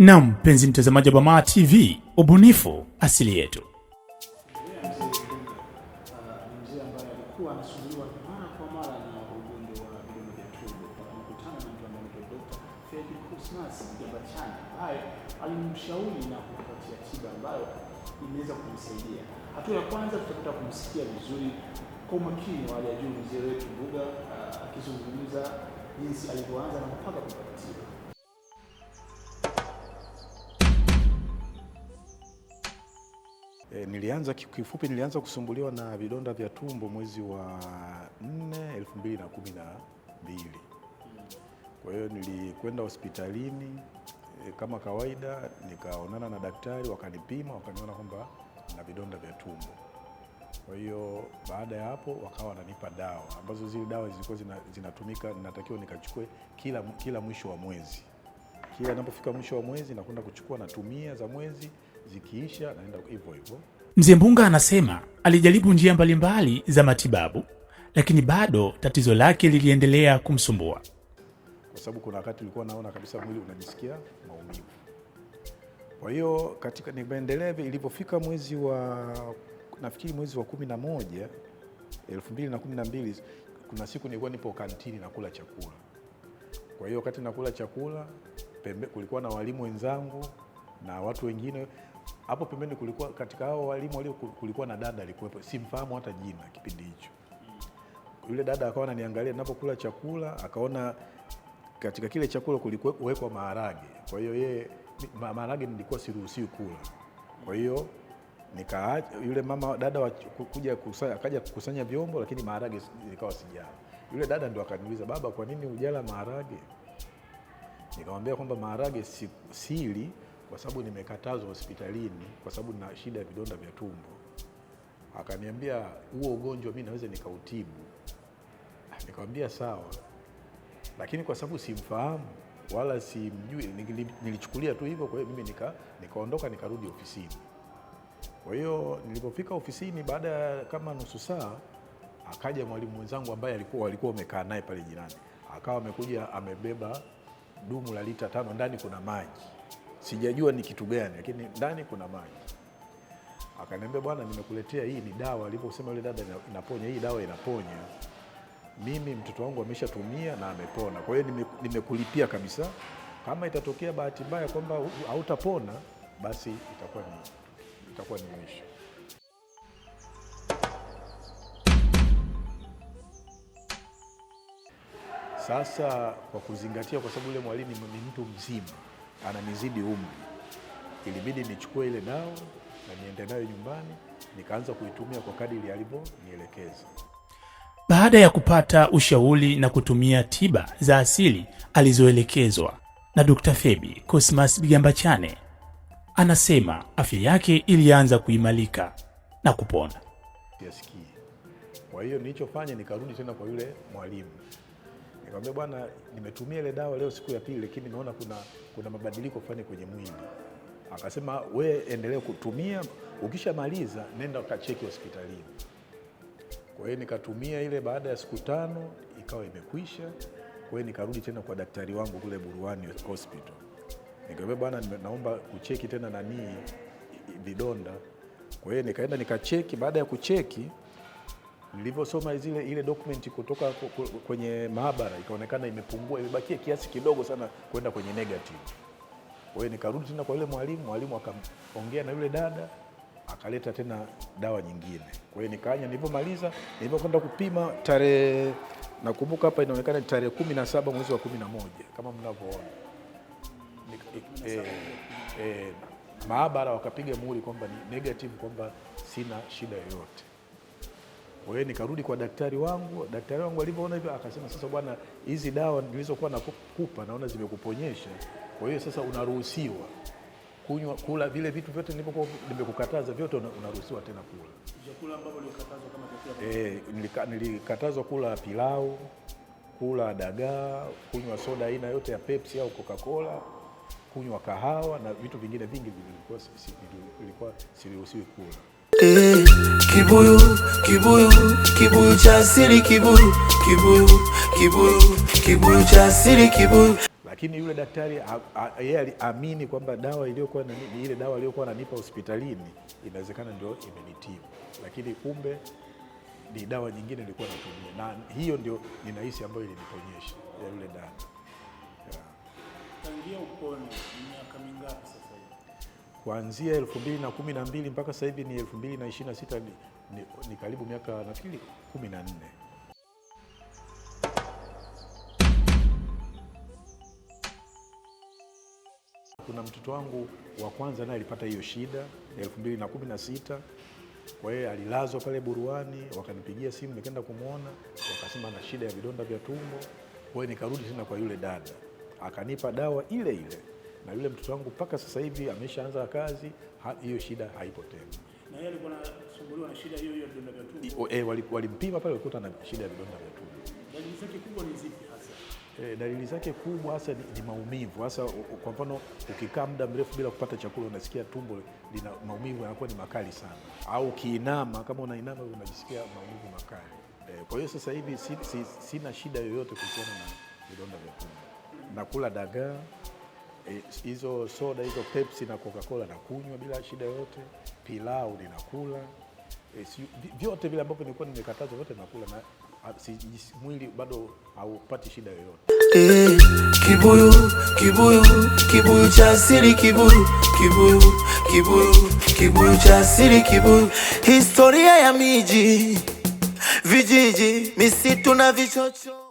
Naam, mpenzi mtazamaji wa Bamaa TV, ubunifu asili yetu. Mzee ambaye alikuwa anasumbuliwa mara kwa mara na ugonjwa wa vidonda vya tumbo. Akakutana na mtu ambaye anaitwa Dr. Freddy Cosmas Mgambachane, ambaye alimshauri na kumpatia tiba ambayo imeweza kumsaidia. Hatua ya kwanza tutakuta kumsikia vizuri kwa umakini wa hali ya juu mzee wetu Mbuga akizungumza jinsi alivyoanza na mpaka kupata tiba. Nilianza kusumbuliwa na vidonda vya tumbo mwezi wa 4, 2012. Kwa hiyo nilikwenda hospitalini kama kawaida, nikaonana na daktari, wakanipima, wakaniona kwamba na vidonda vya tumbo. Kwa hiyo baada ya hapo wakawa wananipa dawa ambazo zile dawa zilikuwa zinatumika, ninatakiwa nikachukue kila mwisho wa mwezi. Kila ninapofika mwisho wa mwezi nakwenda kuchukua, natumia za mwezi, zikiisha naenda hivyo hivyo. Mzee Mbuga anasema alijaribu njia mbalimbali za matibabu, lakini bado tatizo lake liliendelea kumsumbua. Kwa sababu kuna wakati nilikuwa naona kabisa mwili unajisikia maumivu. Kwa hiyo katika nimeendelea ilipofika mwezi wa 11, 2012, kuna siku nilikuwa nipo kantini nakula chakula. Kwa hiyo wakati nakula chakula, kulikuwa na walimu wenzangu na watu wengine. Hapo pembeni kulikuwa, katika hao walimu kulikuwa na dada alikuwepo, simfahamu hata jina kipindi hicho. Yule dada akawa ananiangalia ninapokula chakula, akaona katika kile chakula kulikuwa maharage. Kwa hiyo yeye maharage nilikuwa siruhusiwi kula. Kwa hiyo yule mama dada akaja kukusanya vyombo, lakini maharage nilikuwa sijala. Yule dada ndio akaniuliza, "Baba, kwa nini hujala maharage?" Nikamwambia kwamba maharage sili kwa sababu nimekatazwa hospitalini kwa sababu nina shida ya vidonda vya tumbo. Akaniambia, "Huo ugonjwa mimi naweza nikautibu." Nikamwambia sawa. Lakini kwa sababu simfahamu wala simjui, nilichukulia tu hivyo. Kwa hiyo mimi nikaondoka nikarudi ofisini. Kwa hiyo nilipofika ofisini, baada ya kama nusu saa, akaja mwalimu mwenzangu ambaye walikuwa wamekaa naye pale jirani. Akawa amekuja amebeba dumu la lita 5, ndani kuna maji. Sijajua ni kitu gani, lakini ndani kuna maji. Akaniambia, "Bwana, nimekuletea hii, ni dawa." Aliposema yule dada inaponya, hii dawa inaponya. Mimi mtoto wangu ameshatumia na amepona. Kwa hiyo nimekulipia kabisa. Kama itatokea bahati mbaya kwamba hautapona, basi itakuwa ni mwisho. Sasa kwa kuzingatia, kwa sababu yule mwalimu ni mtu mzima, ananizidi umri, ilibidi nichukue ile dawa na niende nayo nyumbani, nikaanza kuitumia kwa kadiri alivyonielekeza. Baada ya kupata ushauri na kutumia tiba za asili alizoelekezwa na Dr. Freddy Cosmas Mgambachane, anasema afya yake ilianza kuimarika na kupona. Kwa hiyo nilichofanya, nikarudi tena kwa yule mwalimu. Nikamwambia, "Bwana, nimetumia ile dawa leo siku ya pili, lakini naona kuna mabadiliko fulani kwenye mwili." Akasema, "We endelea kutumia, ukishamaliza nenda ukacheki hospitalini." Kwa hiyo nikatumia ile, baada ya siku 5 ikawa imekwisha. Kwa hiyo nikarudi tena kwa daktari wangu kule Buruani Hospital. Nikamwambia, "Bwana, naomba kucheki tena vidonda." Kwa hiyo nikaenda nikacheki. Baada ya kucheki, nilivyosoma ile document kutoka kwenye maabara, ikaonekana imepungua, imebakia kiasi kidogo sana kwenda kwenye negative. Kwa hiyo nikarudi tena kwa yule mwalimu akaongea na yule dada, akaleta tena dawa nyingine. Kwa hiyo nikaanya, nilipomaliza, nilipokwenda kupima tarehe, nakumbuka hapa inaonekana ni tarehe 17 mwezi wa 11 kama mnavyoona. Maabara wakapiga muhuri kwamba ni negative, kwamba sina shida yoyote. Kwa hiyo nikarudi kwa daktari wangu. Daktari wangu alipoona hivyo akasema, "Sasa bwana, hizi dawa nilizokuwa nakupa naona zimekuponyesha. Kwa hiyo sasa unaruhusiwa kula vile vitu vyote nilivyokuwa nimekukataza, vyote unaruhusiwa tena kula." Vyakula ambavyo ulikatazwa kama chakula? Nilikatazwa kula pilau, kula dagaa, kunywa soda aina yote ya Pepsi au Coca-Cola, kunywa kahawa na vitu vingine vingi vilikuwa siruhusiwi kula. Kibuyu cha asili, kibuyu cha asili, kibuyu. lakini yule daktari yeye aliamini kwamba dawa iliyokuwa ni ile dawa aliyokuwa ananipa hospitalini inawezekana ndio imenitibu, lakini kumbe ni dawa nyingine nilikuwa natumia, na hiyo ndio ninahisi ambayo iliniponyesha ya yule dada. Tangia upone miaka mingapi sasa hivi? Kuanzia 2012 mpaka sasa hivi ni 2026, ni karibu miaka nafikiri 14. Kuna mtoto wangu wa kwanza naye alipata hiyo shida 2016. Kwa hiyo alilazwa pale Buruani, wakanipigia simu nikaenda kumuona, wakasema ana shida ya vidonda vya tumbo. Kwa hiyo nikarudi tena kwa yule dada, akanipa dawa ile ile, na yule mtoto wangu mpaka sasa hivi ameshaanza kazi, hiyo shida haipo tena. Na yeye alikuwa anasumbuliwa na shida hiyo ya vidonda vya tumbo. Walimpima pale, walikuta na shida ya vidonda vya tumbo. Dalili zake kubwa ni zipi hasa? Dalili zake kubwa hasa ni maumivu. Hasa kwa mfano ukikaa muda mrefu bila kupata chakula unasikia tumbo lina maumivu, yanakuwa ni makali sana, au ukiinama, kama unainama unajisikia maumivu makali. Kwa hiyo sasa hivi sina shida yoyote kuhusiana na vidonda vya tumbo. Nakula dagaa, hizo soda, hizo Pepsi na Coca-Cola nakunywa bila shida yoyote, pilau ninakula, vyote vile ambavyo nilikuwa nimekatazwa vyote nakula, na mwili bado haupati shida yoyote. Kibuyu, kibuyu, kibuyu cha asili, kibuyu, kibuyu, kibuyu, kibuyu cha asili, kibuyu. Historia ya miji, vijiji, misitu na vichochoro.